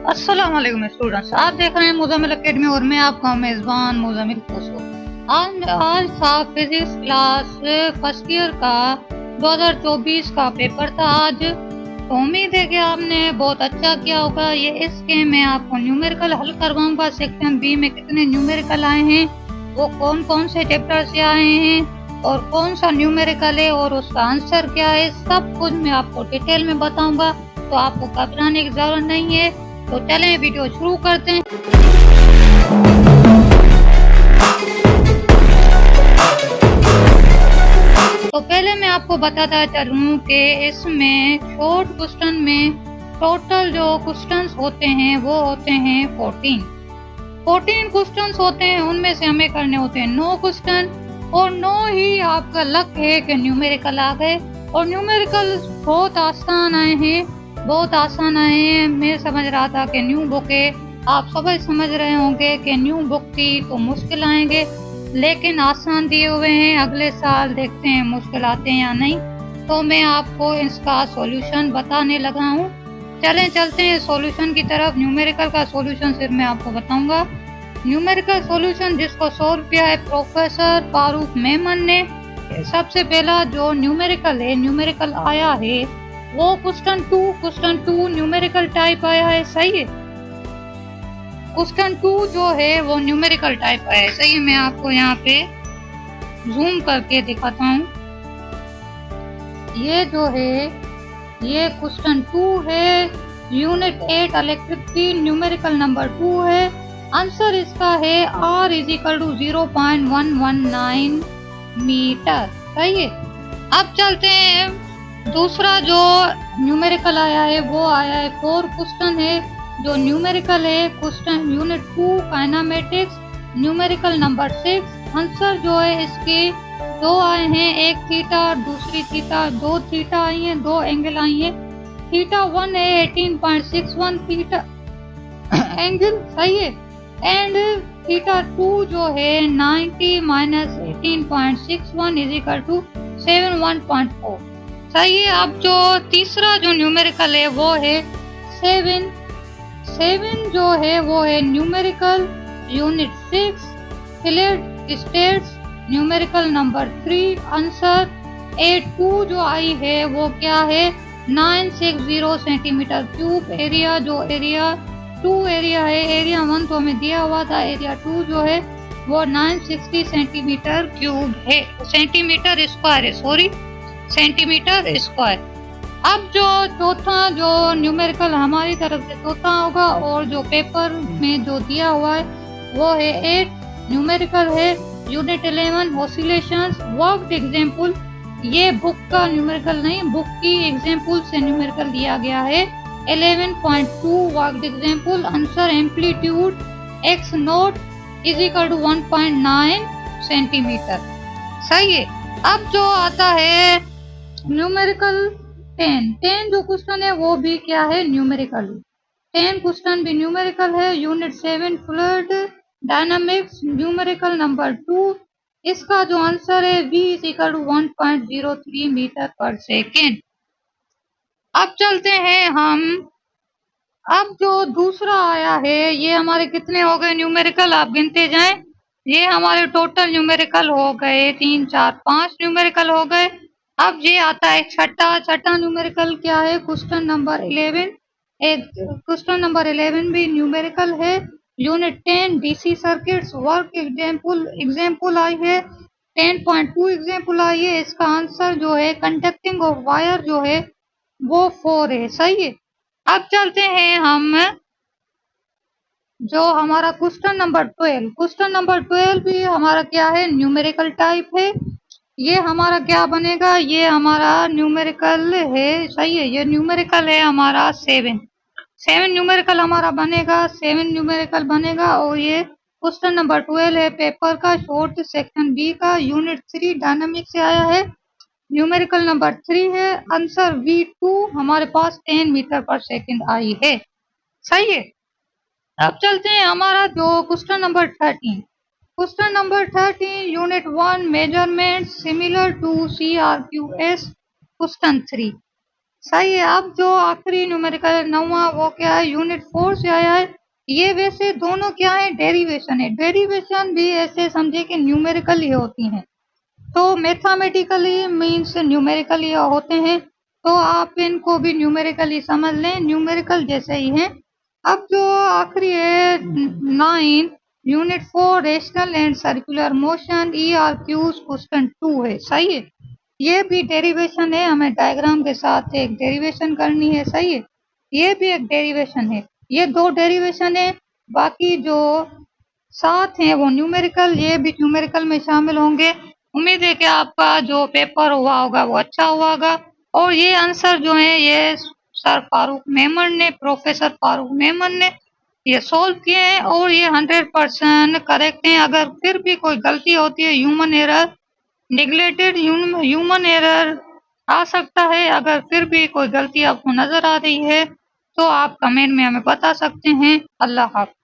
अस्सलाम वालेकुम स्टूडेंट्स, आप देख रहे हैं मुज़म्मिल एकेडमी और मैं आपका मेज़बान मुज़म्मिल खुशो। आज था फिजिक्स क्लास फर्स्ट ईयर का 2024 का पेपर था आज। तो उम्मीद है कि आपने बहुत अच्छा किया होगा। ये इसके मैं आपको न्यूमेरिकल हल करवाऊंगा। सेक्शन बी में कितने न्यूमेरिकल आए हैं, वो कौन कौन से चैप्टर से आए हैं और कौन सा न्यूमेरिकल है और उसका आंसर क्या है, सब कुछ मैं आपको डिटेल में बताऊंगा। तो आपको घबराने की जरूरत नहीं है। तो चलें वीडियो शुरू करते हैं। तो पहले मैं आपको बताता चलूं कि इसमें शॉर्ट क्वेश्चन में टोटल जो क्वेश्चंस होते हैं वो होते हैं 14 क्वेश्चंस होते हैं। उनमें से हमें करने होते हैं 9 क्वेश्चन और 9 ही आपका लक है कि न्यूमेरिकल आ गए। और न्यूमेरिकल बहुत आसान आए हैं, बहुत आसान आए हैं। मैं समझ रहा था कि न्यू बुक है, आप सब समझ रहे होंगे कि न्यू बुक थी तो मुश्किल आएंगे, लेकिन आसान दिए हुए हैं। अगले साल देखते हैं मुश्किल आते हैं या नहीं। तो मैं आपको इसका सॉल्यूशन बताने लगा हूँ। चलते हैं सॉल्यूशन की तरफ। न्यूमेरिकल का सॉल्यूशन सिर्फ मैं आपको बताऊंगा। न्यूमेरिकल सॉल्यूशन जिसको सॉल्व किया है प्रोफेसर फारूक मेमन ने। सबसे पहला जो न्यूमेरिकल आया है वो क्वेश्चन टू न्यूमेरिकल टाइप आया है, सही है। क्वेश्चन 2 जो है वो न्यूमेरिकल टाइप आया है, सही है। मैं आपको यहाँ पे जूम करके दिखाता हूँ। ये जो है ये क्वेश्चन 2 है, यूनिट 8 इलेक्ट्रिसिटी, न्यूमेरिकल नंबर 2 है। आंसर इसका है R = 0.119 मीटर, सही है। अब चलते हैं दूसरा जो न्यूमेरिकल आया है वो आया है 4 क्वेश्चन है जो न्यूमेरिकल है। Question unit 2 kinematics, numerical number 6। Answer जो है इसके 2 आए हैं, एक थीटा दूसरी थीटा, 2 थीटा आई हैं, 2 एंगल आई हैं। थीटा 1 है 18.61 थीटा एंगल, सही है। एंड थीटा 2 जो है 90 - 18.61 = 71.4, सही है। अब जो तीसरा जो न्यूमेरिकल है वो है 7 जो है वो है numerical unit 6 flat states, numerical number 3। Answer 82 जो आई है वो क्या है 960 सेंटीमीटर क्यूब। एरिया जो एरिया 2 एरिया है, एरिया 1 तो हमें दिया हुआ था, एरिया 2 जो है वो 960 सेंटीमीटर क्यूब है, सेंटीमीटर स्क्वायर है, सॉरी सेंटीमीटर स्क्वायर। अब जो चौथा जो न्यूमेरिकल हमारी तरफ से चौथा होगा और जो पेपर में जो दिया हुआ है वो है 8 न्यूमेरिकल है यूनिट 11 ऑसिलेशंस वर्कड एग्जांपल। ये बुक का न्यूमेरिकल नहीं, बुक की एग्जांपल से न्यूमेरिकल दिया गया है। 11.2 worked example. Answer amplitude x0 = 1.9 centimetre, सही है। अब जो आता है न्यूमेरिकल 10 जो क्वेश्चन है वो भी क्या है न्यूमेरिकल। 10 क्वेश्चन भी न्यूमेरिकल है। Unit 7 fluid dynamics, numerical number 2। इसका जो आंसर है V = 1.03 मीटर पर सेकेंड। अब चलते हैं हम, अब जो दूसरा आया है ये हमारे कितने हो गए न्यूमेरिकल, आप गिनते जाएं। ये हमारे टोटल न्यूमेरिकल हो गए 3 4 5 न्यूमेरिकल हो गए। अब ये आता है छठा न्यूमेरिकल क्या है क्वेश्चन नंबर 11। क्वेश्चन नंबर 11 भी न्यूमेरिकल है। Unit 10 DC circuits work example I है 10.2 एग्जाम्पल आई है। इसका आंसर जो है कंडक्टिंग ऑफ वायर जो है वो 4 है, सही है। अब चलते हैं हम जो हमारा क्वेश्चन नंबर 12 भी हमारा क्या है न्यूमेरिकल टाइप है। ये हमारा क्या बनेगा, ये हमारा न्यूमेरिकल है, सही है। ये न्यूमेरिकल है हमारा 7 न्यूमेरिकल हमारा बनेगा, 7 न्यूमेरिकल बनेगा। और ये क्वेश्चन नंबर 12 है पेपर का, शॉर्ट सेक्शन बी का, यूनिट 3 डायनामिक से आया है। न्यूमेरिकल नंबर 3 है। आंसर V2 हमारे पास 10 मीटर पर सेकंड आई है, सही है। अब चलते हैं हमारा जो question number 13 unit 1 measurement similar to CRQS। Question 3 सही है। अब जो आखिरी न्यूमेरिकल 9वां वो क्या है, यूनिट 4 से आया है। ये वैसे दोनों क्या है, डेरिवेशन है। डेरिवेशन भी ऐसे समझे कि न्यूमेरिकल ही होती हैं, तो मैथमेटिकली मीन्स न्यूमेरिकली होते हैं, तो आप इनको भी न्यूमेरिकली समझ लें, न्यूमेरिकल जैसे ही हैं। अब जो आखिरी है 9 unit 4 rational and circular motion ERQ question 2 है। सही है, ये भी डेरिवेशन है, हमें डायग्राम के साथ एक डेरिवेशन करनी है। सही है, ये भी एक डेरिवेशन है। ये 2 डेरिवेशन है, बाकी जो 7 हैं वो न्यूमेरिकल, ये भी न्यूमेरिकल में शामिल होंगे। उम्मीद है कि आपका जो पेपर हुआ होगा वो अच्छा हुआ होगा। और ये आंसर जो है ये सर फारूक मेमन ने, प्रोफेसर फारूक मेमन ने ये सॉल्व किए हैं और ये 100% करेक्ट हैं। अगर फिर भी कोई गलती होती है, human error, neglected human error आ सकता है। अगर फिर भी कोई गलती आपको नजर आ रही है तो आप कमेंट में हमें बता सकते हैं। अल्लाह हाफ़िज़।